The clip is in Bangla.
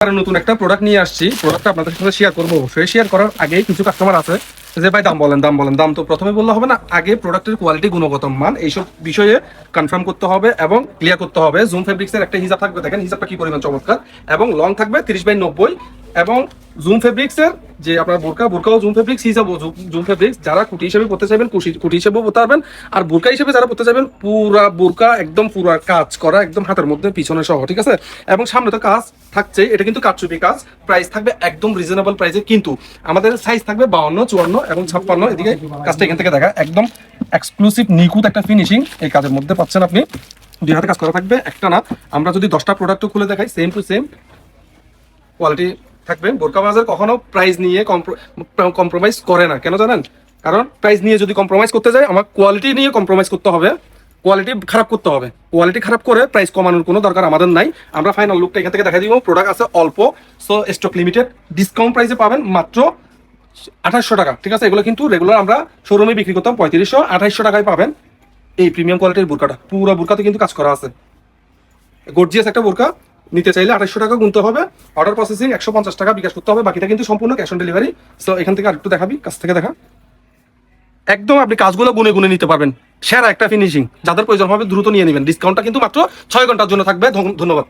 নতুন একটা প্রোডাক্ট নিয়ে আসছি, প্রোডাক্টটা আপনাদের সাথে শেয়ার করবো। অবশ্যই শেয়ার করার আগে কিছু কাস্টমার আছে যে ভাই দাম বলেন, দাম তো প্রথমে বললে হবে না, আগে প্রোডাক্টের কোয়ালিটি, গুণগত মান, এইসব বিষয়ে কনফার্ম করতে হবে এবং ক্লিয়ার করতে হবে। জুম ফেব্রিক্সের একটা হিসাব থাকবে, দেখেন হিসাবটা কি পরিমাণ চমৎকার, এবং লং থাকবে 30/90। এবং জুম ফেব্রিক্সের যে আপনার বোরকাও জুম ফেব্রিক্স হিসাবে, জুম ফেব্রিক্স যারা কুটি হিসেবে পড়তে চাইবেন কুটি হিসেবেও পড়তে পারবেন, আর বোরকা হিসেবে যারা পড়তে চাইবেন পুরা বোরকা একদম পুরা কাজ করা, একদম হাতের মধ্যে পিছনে সহ, ঠিক আছে। এবং সামনে তো কাজ থাকছে, এটা কিন্তু কারচুপি কাজ, প্রাইস থাকবে একদম রিজনেবল প্রাইসে, কিন্তু আমাদের সাইজ থাকবে 52, 54 এবং 56। এদিকে কাজটা এখান থেকে দেখা, একদম এক্সক্লুসিভ নিখুঁত একটা ফিনিশিং এই কাজের মধ্যে পাচ্ছেন আপনি। দুই হাতে কাজ করা থাকবে, একটা না, আমরা যদি 10টা প্রোডাক্টও খুলে দেখাই সেম টু সেম কোয়ালিটি থাকবে। বোরকা বাজার কখনো প্রাইস নিয়ে কম্প্রোমাইজ করে না, কেন জানেন? কারণ প্রাইস নিয়ে যদি কম্প্রোমাইজ করতে যায়, আমার কোয়ালিটি নিয়ে কম্প্রোমাইজ করতে হবে, কোয়ালিটি খারাপ করতে হবে। কোয়ালিটি খারাপ করে প্রাইস কমানোর কোনো দরকার আমাদের নাই। আমরা ফাইনাল লুকটা এখান থেকে দেখা দিব। প্রোডাক্ট আছে অল্প, সো স্টক লিমিটেড, ডিসকাউন্ট প্রাইসে পাবেন মাত্র 2800 টাকা, ঠিক আছে। এগুলো কিন্তু রেগুলার আমরা শোরুমে বিক্রি করতাম 3500, 2800 টাকায় পাবেন এই প্রিমিয়াম কোয়ালিটির বোরকাটা। পুরো বোরকাতে কিন্তু কাজ করা আছে, গর্জিয়াস একটা বোরকা। নিতে চাইলে 2800 টাকা গুনতে হবে, অর্ডার প্রসেসিং 150 টাকা বিকাশ করতে হবে, বাকিটা কিন্তু সম্পূর্ণ ক্যাশ অন ডেলিভারি। সো এখান থেকে আরেকটু দেখাবি, কাছ থেকে দেখা, একদম আপনি কাজগুলো গুনে গুনে নিতে পারবেন। সেরা একটা ফিনিশিং, যাদের প্রয়োজন হবে দ্রুত নিয়ে নেবেন। ডিসকাউন্টটা কিন্তু মাত্র 6 ঘন্টার জন্য থাকবে। ধন্যবাদ।